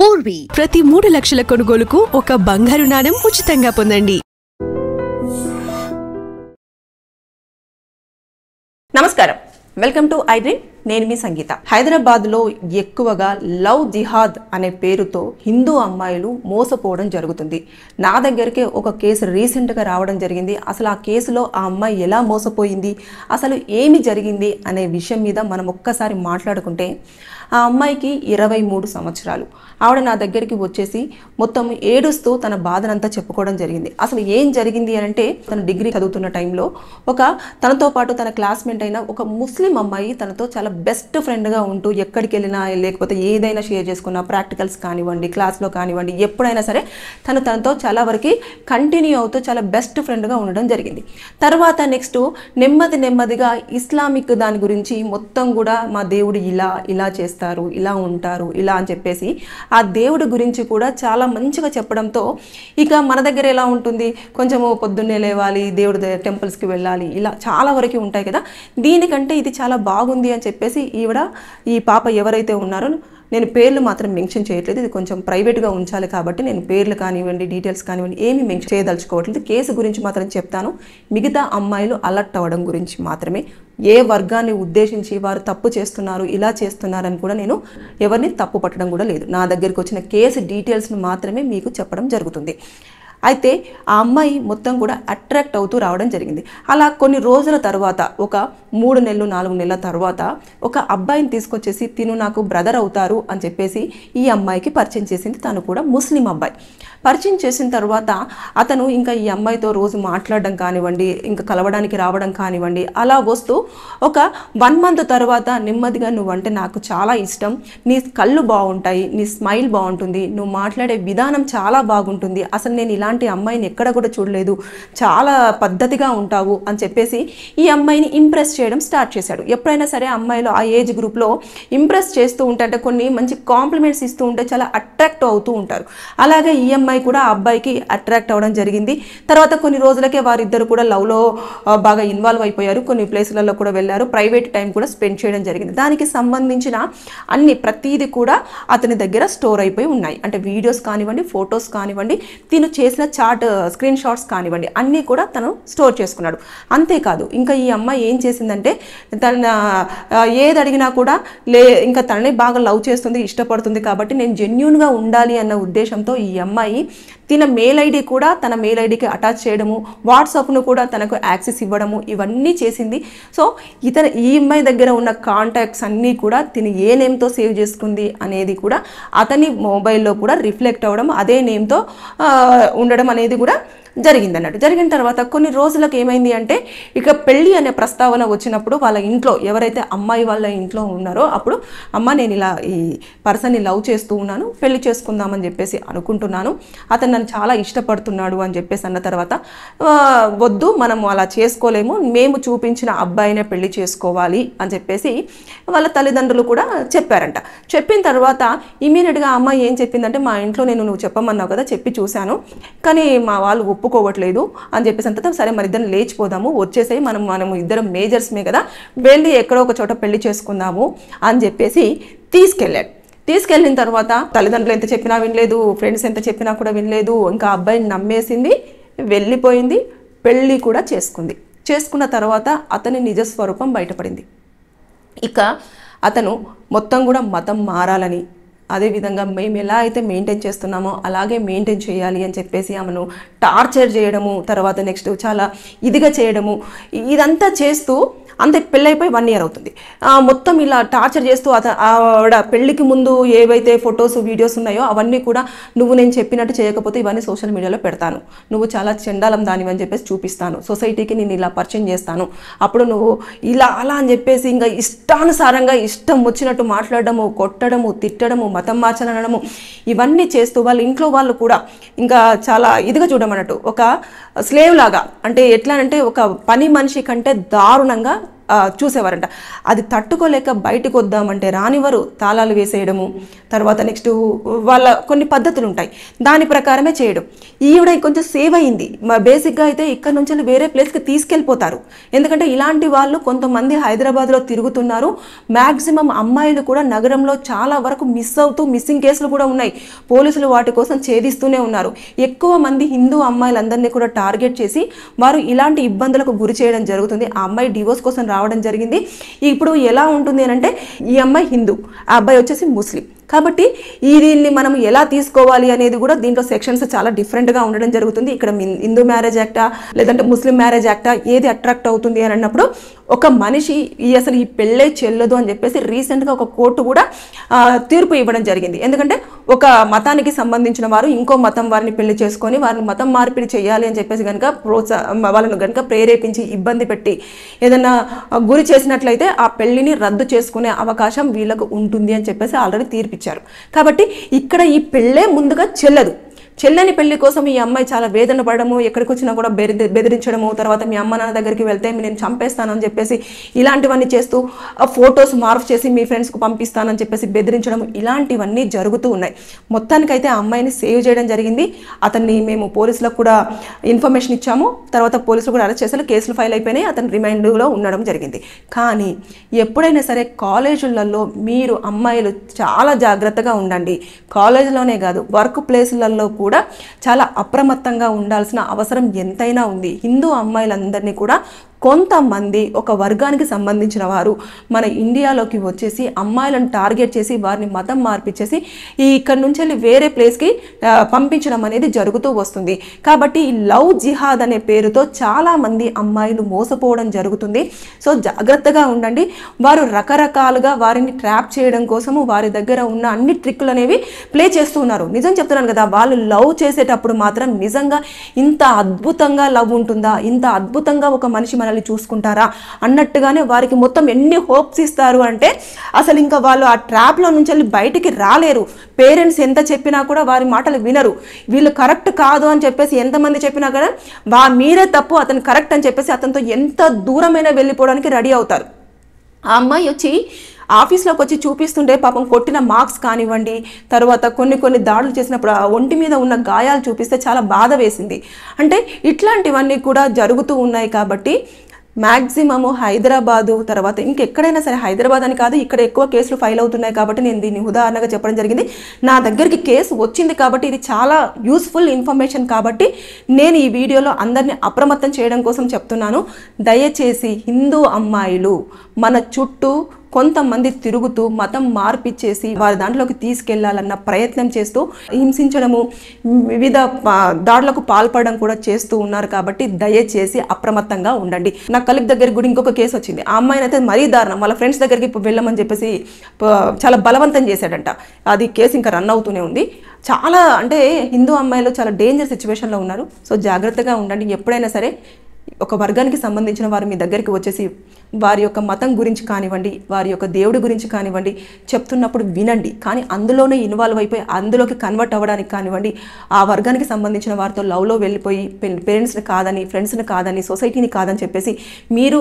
పూర్వీ ప్రతి 3 లక్షల కొనుగోలుకు ఒక బంగారు నాణెం ఉచితంగా పొందండి. నమస్కారం, వెల్కమ్ టు ఐ డ్రీమ్. నేను మీ సంగీత. హైదరాబాద్లో ఎక్కువగా లవ్ జిహాద్ అనే పేరుతో హిందూ అమ్మాయిలు మోసపోవడం జరుగుతుంది. నా దగ్గరికి ఒక కేసు రీసెంట్గా రావడం జరిగింది. అసలు ఆ కేసులో ఆ అమ్మాయి ఎలా మోసపోయింది, అసలు ఏమి జరిగింది అనే విషయం మీద మనం ఒక్కసారి మాట్లాడుకుంటే, ఆ అమ్మాయికి 23 సంవత్సరాలు. ఆవిడ నా దగ్గరికి వచ్చేసి మొత్తం ఏడుస్తూ తన బాధనంతా చెప్పుకోవడం జరిగింది. అసలు ఏం జరిగింది అని అంటే, తన డిగ్రీ చదువుతున్న టైంలో తనతో పాటు తన క్లాస్మేట్ అయిన ఒక ముస్లిం అమ్మాయి తనతో చాలా బెస్ట్ ఫ్రెండ్గా ఉంటూ ఎక్కడికి వెళ్ళినా లేకపోతే ఏదైనా షేర్ చేసుకున్నా, ప్రాక్టికల్స్ కానివ్వండి, క్లాస్లో కానివ్వండి, ఎప్పుడైనా సరే తనతో చాలా వరకు కంటిన్యూ అవుతూ చాలా బెస్ట్ ఫ్రెండ్గా ఉండడం జరిగింది. తర్వాత నెక్స్ట్ నెమ్మదిగా ఇస్లామిక్ దాని గురించి మొత్తం కూడా మా దేవుడు ఇలా చేస్తారు, ఇలా ఉంటారు, ఇలా అని చెప్పేసి ఆ దేవుడి గురించి కూడా చాలా మంచిగా చెప్పడంతో, ఇక మన దగ్గర ఎలా ఉంటుంది, కొంచెము పొద్దున్నే లేవాలి, దేవుడి టెంపుల్స్కి వెళ్ళాలి, ఇలా చాలా వరకు ఉంటాయి కదా. దీనికంటే ఇది చాలా బాగుంది అని చెప్పేసి ఈ పాప ఎవరైతే ఉన్నారో, నేను పేర్లు మాత్రం మెన్షన్ చేయట్లేదు, ఇది కొంచెం ప్రైవేట్గా ఉంచాలి కాబట్టి నేను పేర్లు కానివ్వండి, డీటెయిల్స్ కానివ్వండి ఏమీ మెన్షన్ చేయదలుచుకోవట్లేదు. కేసు గురించి మాత్రం చెప్తాను. మిగతా అమ్మాయిలు అలర్ట్ అవ్వడం గురించి మాత్రమే, ఏ వర్గాన్ని ఉద్దేశించి వారు తప్పు చేస్తున్నారు, ఇలా చేస్తున్నారని కూడా నేను ఎవరిని తప్పు పట్టడం కూడా లేదు. నా దగ్గరికి వచ్చిన కేసు డీటెయిల్స్ను మాత్రమే మీకు చెప్పడం జరుగుతుంది. అయితే ఆ అమ్మాయి మొత్తం కూడా అట్రాక్ట్ అవుతూ రావడం జరిగింది. అలా కొన్ని రోజుల తర్వాత, ఒక 3 నెలలు 4 నెలల తర్వాత ఒక అబ్బాయిని తీసుకొచ్చేసి తిను నాకు బ్రదర్ అవుతారు అని చెప్పేసి ఈ అమ్మాయికి పరిచయం చేసింది. తను కూడా ముస్లిం అబ్బాయి. పరిచయం చేసిన తర్వాత అతను ఇంకా ఈ అమ్మాయితో రోజు మాట్లాడడం కానివ్వండి, ఇంకా కలవడానికి రావడం కానివ్వండి, అలా వస్తూ ఒక 1 మంత్ తర్వాత నెమ్మదిగా నువ్వంటే నాకు చాలా ఇష్టం, నీ కళ్ళు బాగుంటాయి, నీ స్మైల్ బాగుంటుంది, నువ్వు మాట్లాడే విధానం చాలా బాగుంటుంది, అసలు నేను ఇలాంటి అమ్మాయిని ఎక్కడ కూడా చూడలేదు, చాలా పద్ధతిగా ఉంటావు అని చెప్పేసి ఈ అమ్మాయిని ఇంప్రెస్ చేయడం స్టార్ట్ చేశాడు. ఎప్పుడైనా సరే అమ్మాయిలు ఆ ఏజ్ గ్రూప్లో ఇంప్రెస్ చేస్తూ ఉంటే, అంటే కొన్ని మంచి కాంప్లిమెంట్స్ ఇస్తూ ఉంటే చాలా అట్రాక్ట్ అవుతూ ఉంటారు. అలాగే ఈ అమ్మాయి కూడా ఆ అబ్బాయికి అట్రాక్ట్ అవ్వడం జరిగింది. తర్వాత కొన్ని రోజులకే వారిద్దరు కూడా లవ్లో బాగా ఇన్వాల్వ్ అయిపోయారు. కొన్ని ప్లేసులలో కూడా వెళ్ళారు. ప్రైవేట్ టైం కూడా స్పెండ్ చేయడం జరిగింది. దానికి సంబంధించిన ప్రతిదీ కూడా అతని దగ్గర స్టోర్ అయిపోయి ఉన్నాయి. అంటే వీడియోస్ కానివ్వండి, ఫొటోస్ కానివ్వండి, తిను చేసిన చాట్ స్క్రీన్ షాట్స్ కానివ్వండి, అన్నీ కూడా తను స్టోర్ చేసుకున్నాడు. అంతేకాదు, ఇంకా ఈ అమ్మాయి ఏం చేసిందంటే, తన ఏది అడిగినా కూడా ఇంకా తనని బాగా లవ్ చేస్తుంది, ఇష్టపడుతుంది కాబట్టి నేను జెన్యూన్గా ఉండాలి అన్న ఉద్దేశంతో ఈ అమ్మాయి తన మెయిల్ ఐడి కూడా తన మెయిల్ ఐడికి అటాచ్ చేయడము, వాట్సాప్ను కూడా తనకు యాక్సెస్ ఇవ్వడము, ఇవన్నీ చేసింది. సో ఈ అమ్మాయి దగ్గర ఉన్న కాంటాక్ట్స్ అన్నీ కూడా తిని ఏ నేమ్తో సేవ్ చేసుకుంది అనేది కూడా అతని మొబైల్లో కూడా రిఫ్లెక్ట్ అవ్వడం, అదే నేమ్తో ఉండడం అనేది కూడా జరిగింది అన్నట్టు. జరిగిన తర్వాత కొన్ని రోజులకు ఏమైంది అంటే, ఇక పెళ్ళి అనే ప్రస్తావన వచ్చినప్పుడు వాళ్ళ ఇంట్లో ఎవరైతే అమ్మాయి వాళ్ళ ఇంట్లో ఉన్నారో, అప్పుడు అమ్మ నేను ఇలా ఈ పర్సన్ని లవ్ చేస్తూ ఉన్నాను, పెళ్లి చేసుకుందామని చెప్పేసి అనుకుంటున్నాను, అతను నన్ను చాలా ఇష్టపడుతున్నాడు అని చెప్పేసి అన్న తర్వాత, వద్దు మనం అలా చేసుకోలేము, మేము చూపించిన అబ్బాయినే పెళ్లి చేసుకోవాలి అని చెప్పేసి వాళ్ళ తల్లిదండ్రులు కూడా చెప్పారంట. చెప్పిన తర్వాత ఇమీడియట్గా అమ్మాయి ఏం చెప్పిందంటే, మా ఇంట్లో నువ్వు చెప్పమన్నావు కదా, చెప్పి చూశాను, కానీ మా వాళ్ళు ఒప్పుకోవట్లేదు అని చెప్పేసి అంత, సరే మరి ఇద్దరం లేచిపోదాము, వచ్చేసాయి, మనం ఇద్దరం మేజర్స్మే కదా, వెళ్ళి ఎక్కడో ఒక చోట పెళ్లి చేసుకుందాము అని చెప్పేసి తీసుకెళ్ళాడు. తీసుకెళ్ళిన తర్వాత తల్లిదండ్రులు ఎంత చెప్పినా వినలేదు, ఫ్రెండ్స్ ఎంత చెప్పినా కూడా వినలేదు, ఇంకా అబ్బాయిని నమ్మేసింది, వెళ్ళిపోయింది, పెళ్ళి కూడా చేసుకుంది. చేసుకున్న తర్వాత అతని నిజస్వరూపం బయటపడింది. ఇక అతను మొత్తం కూడా మతం మారాలని, అదేవిధంగా మేము ఎలా అయితే మెయింటైన్ చేస్తున్నామో అలాగే మెయింటైన్ చేయాలి అని చెప్పేసి ఆమెను టార్చర్ చేయడము, తర్వాత నెక్స్ట్ చాలా ఇదిగా చేయడము, ఇదంతా చేస్తూ అంతే పెళ్ళైపోయి 1 year అవుతుంది. మొత్తం ఇలా టార్చర్ చేస్తూ ఆవిడ పెళ్ళికి ముందు ఏవైతే ఫొటోస్ వీడియోస్ ఉన్నాయో అవన్నీ కూడా, నువ్వు నేను చెప్పినట్టు చేయకపోతే ఇవన్నీ సోషల్ మీడియాలో పెడతాను, నువ్వు చాలా చెండాలం దానివి అని చెప్పేసి చూపిస్తాను, సొసైటీకి నేను ఇలా పరిచయం చేస్తాను, అప్పుడు నువ్వు ఇలా అలా అని చెప్పేసి ఇంకా ఇష్టానుసారంగా ఇష్టం వచ్చినట్టు మాట్లాడడము, కొట్టడము, తిట్టడము, మతం మార్చనడము, ఇవన్నీ చేస్తూ వాళ్ళ ఇంట్లో వాళ్ళు కూడా ఇంకా చాలా ఇదిగా చూడమన్నట్టు, ఒక స్లేవ్ లాగా, అంటే ఎట్లా అంటే ఒక పని మనిషి కంటే దారుణంగా చూసేవారంట. అది తట్టుకోలేక బయటకు వద్దామంటే రానివారు, తాళాలు వేసేయడము, తర్వాత నెక్స్ట్ వాళ్ళ కొన్ని పద్ధతులు ఉంటాయి, దాని ప్రకారమే చేయడం. ఈవిడ కొంచెం సేవ్ అయింది. బేసిక్గా అయితే ఇక్కడ నుంచి వేరే ప్లేస్కి తీసుకెళ్ళిపోతారు. ఎందుకంటే ఇలాంటి వాళ్ళు కొంతమంది హైదరాబాద్లో తిరుగుతున్నారు. మ్యాక్సిమం అమ్మాయిలు కూడా నగరంలో చాలా వరకు మిస్సింగ్ కేసులు కూడా ఉన్నాయి. పోలీసులు వాటి కోసం ఛేదిస్తూనే ఉన్నారు. ఎక్కువ మంది హిందూ అమ్మాయిలందరినీ కూడా టార్గెట్ చేసి వారు ఇలాంటి ఇబ్బందులకు గురి చేయడం జరుగుతుంది. ఆ అమ్మాయి డివోర్స్ కోసం రావడం జరిగింది. ఇప్పుడు ఎలా ఉంటుంది అని అంటే, ఈ అమ్మాయి హిందూ, ఆ అబ్బాయి వచ్చేసి ముస్లిం. కాబట్టి దీన్ని మనం ఎలా తీసుకోవాలి అనేది కూడా దీంట్లో సెక్షన్స్ చాలా డిఫరెంట్గా ఉండడం జరుగుతుంది. ఇక్కడ హిందూ మ్యారేజ్ యాక్టా లేదంటే ముస్లిం మ్యారేజ్ యాక్టా ఏది అట్రాక్ట్ అవుతుంది అని అన్నప్పుడు, ఒక మనిషి అసలు ఈ పెళ్ళే చెల్లదు అని చెప్పేసి రీసెంట్గా ఒక కోర్టు కూడా తీర్పు ఇవ్వడం జరిగింది. ఎందుకంటే ఒక మతానికి సంబంధించిన వారు ఇంకో మతం వారిని పెళ్లి చేసుకొని వారిని మతం మార్పిడి చేయాలి అని చెప్పేసి కనుక వాళ్ళను కనుక ప్రేరేపించి ఇబ్బంది పెట్టి ఏదైనా గురి చేసినట్లయితే ఆ పెళ్లిని రద్దు చేసుకునే అవకాశం వీళ్ళకు ఉంటుంది అని చెప్పేసి ఆల్రెడీ తీర్పిచ్చారు. కాబట్టి ఇక్కడ ఈ పెళ్ళే ముందుగా చెల్లదు. చెల్లని పెళ్లి కోసం ఈ అమ్మాయి చాలా వేదన పడము, ఎక్కడికి వచ్చినా కూడా బెదిరించడము, తర్వాత మీ అమ్మ నాన్న దగ్గరికి వెళ్తే నేను చంపేస్తానని చెప్పేసి ఇలాంటివన్నీ చేస్తూ ఫొటోస్ మార్ఫ్ చేసి మీ ఫ్రెండ్స్కు పంపిస్తానని చెప్పేసి బెదిరించడం, ఇలాంటివన్నీ జరుగుతూ ఉన్నాయి. మొత్తానికైతే ఆ అమ్మాయిని సేవ్ చేయడం జరిగింది. అతన్ని మేము పోలీసులకు కూడా ఇన్ఫర్మేషన్ ఇచ్చాము. తర్వాత పోలీసులు కూడా అరెస్ట్ చేశారు. కేసులు ఫైల్ అయిపోయినాయి. అతను రిమైండ్లో ఉండడం జరిగింది. కానీ ఎప్పుడైనా సరే కాలేజీలలో మీరు అమ్మాయిలు చాలా జాగ్రత్తగా ఉండండి. కాలేజీలోనే కాదు, వర్క్ ప్లేసులలో కూడా చాలా అప్రమత్తంగా ఉండాల్సిన అవసరం ఎంతైనా ఉంది. హిందూ అమ్మాయిలందరినీ కూడా కొంతమంది ఒక వర్గానికి సంబంధించిన వారు మన ఇండియాలోకి వచ్చేసి అమ్మాయిలను టార్గెట్ చేసి వారిని మతం మార్పిచ్చేసి ఇక్కడ నుంచి వెళ్ళి వేరే ప్లేస్కి పంపించడం అనేది జరుగుతూ వస్తుంది. కాబట్టి ఈ లవ్ జిహాద్ అనే పేరుతో చాలామంది అమ్మాయిలు మోసపోవడం జరుగుతుంది. సో జాగ్రత్తగా ఉండండి. వారు రకరకాలుగా వారిని ట్రాప్ చేయడం కోసము వారి దగ్గర ఉన్న అన్ని ట్రిక్కులు అనేవి ప్లే చేస్తూ ఉన్నారు. నిజం చెప్తున్నాను కదా, వాళ్ళు లవ్ చేసేటప్పుడు మాత్రం నిజంగా ఇంత అద్భుతంగా లవ్ ఉంటుందా, ఇంత అద్భుతంగా ఒక మనిషి మనల్ని చూసుకుంటారా అన్నట్టుగానే వారికి మొత్తం ఎన్ని హోప్స్ ఇస్తారు అంటే అసలు ఇంకా వాళ్ళు ఆ ట్రాప్లో నుంచి వెళ్ళి బయటికి రాలేరు. పేరెంట్స్ ఎంత చెప్పినా కూడా వారి మాటలు వినరు. వీళ్ళు కరెక్ట్ కాదు అని చెప్పేసి ఎంతమంది చెప్పినా కూడా మీరే తప్పు, అతను కరెక్ట్ అని చెప్పేసి అతనితో ఎంత దూరమైనా వెళ్ళిపోవడానికి రెడీ అవుతారు. ఆ అమ్మాయి వచ్చి ఆఫీస్లోకి వచ్చి చూపిస్తుంటే పాపం కొట్టిన మార్క్స్ కానివ్వండి, తర్వాత కొన్ని దాడులు చేసినప్పుడు ఆ ఒంటి మీద ఉన్న గాయాలు చూపిస్తే చాలా బాధ వేసింది. అంటే ఇట్లాంటివన్నీ కూడా జరుగుతూ ఉన్నాయి. కాబట్టి మ్యాక్సిమము హైదరాబాదు తర్వాత ఇంకెక్కడైనా సరే, హైదరాబాద్ అని కాదు, ఇక్కడ ఎక్కువ కేసులు ఫైల్ అవుతున్నాయి కాబట్టి నేను దీన్ని ఉదాహరణగా చెప్పడం జరిగింది. నా దగ్గరికి కేసు వచ్చింది కాబట్టి ఇది చాలా యూస్ఫుల్ ఇన్ఫర్మేషన్ కాబట్టి నేను ఈ వీడియోలో అందరినీ అప్రమత్తం చేయడం కోసం చెప్తున్నాను. దయచేసి హిందూ అమ్మాయిలు మన చుట్టూ కొంతమంది తిరుగుతూ మతం మార్పిచ్చేసి వారి దాంట్లోకి తీసుకెళ్లాలన్న ప్రయత్నం చేస్తూ హింసించడము, వివిధ దాడులకు పాల్పడడం కూడా చేస్తూ ఉన్నారు. కాబట్టి దయచేసి అప్రమత్తంగా ఉండండి. నా కలీగ్ దగ్గరికి కూడా ఇంకొక కేసు వచ్చింది. ఆ అమ్మాయిని అయితే మరీ దారుణం, వాళ్ళ ఫ్రెండ్స్ దగ్గరికి వెళ్ళమని చెప్పేసి చాలా బలవంతం చేశాడంట. అది కేసు ఇంకా రన్ అవుతూనే ఉంది. చాలా అంటే హిందూ అమ్మాయిలు చాలా డేంజర్ సిచ్యువేషన్లో ఉన్నారు. సో జాగ్రత్తగా ఉండండి. ఎప్పుడైనా సరే ఒక వర్గానికి సంబంధించిన వారు మీ దగ్గరికి వచ్చేసి వారి యొక్క మతం గురించి కానివ్వండి, వారి యొక్క దేవుడి గురించి కానివ్వండి చెప్తున్నప్పుడు వినండి. కానీ అందులోనే ఇన్వాల్వ్ అయిపోయి అందులోకి కన్వర్ట్ అవ్వడానికి కానివ్వండి, ఆ వర్గానికి సంబంధించిన వారితో లవ్లో వెళ్ళిపోయి పేరెంట్స్ని కాదని, ఫ్రెండ్స్ని కాదని, సొసైటీని కాదని చెప్పేసి మీరు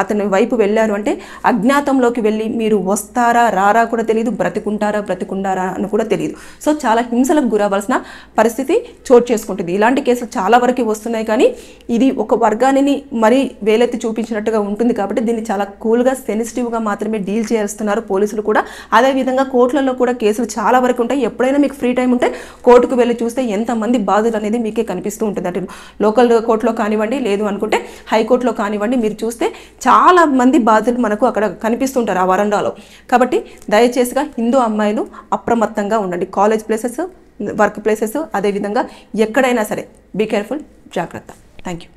అతని వైపు వెళ్ళారు అంటే అజ్ఞాతంలోకి వెళ్ళి మీరు వస్తారా రారా కూడా తెలియదు, బ్రతికుంటారా అని కూడా తెలియదు. సో చాలా హింసలకు గురవలసిన పరిస్థితి చోటు చేసుకుంటుంది. ఇలాంటి కేసులు చాలా వరకు వస్తున్నాయి. కానీ ఇది ఒక వర్గాన్ని మరీ వేలెత్తి చూపించినట్టుగా ఉంటుంది. కాబట్టి దీన్ని చాలా కూల్గా సెన్సిటివ్గా మాత్రమే డీల్ చేస్తున్నారు పోలీసులు కూడా. అదేవిధంగా కోర్టులలో కూడా కేసులు చాలా వరకు ఉంటాయి. ఎప్పుడైనా మీకు ఫ్రీ టైం ఉంటే కోర్టుకు వెళ్ళి చూస్తే ఎంతమంది బాధితులు అనేది మీకే కనిపిస్తూ ఉంటుంది. అంటే లోకల్ కోర్టులో కానివ్వండి, లేదు అనుకుంటే హైకోర్టులో కానివ్వండి, మీరు చూస్తే చాలా మంది బాధితులు మనకు అక్కడ కనిపిస్తుంటారు ఆ వరండాలో. కాబట్టి దయచేసిగా హిందూ అమ్మాయిలు అప్రమత్తంగా ఉండండి. కాలేజ్ ప్లేసెస్, వర్క్ ప్లేసెస్, అదేవిధంగా ఎక్కడైనా సరే బీ కేర్ఫుల్, జాగ్రత్త. Thank you.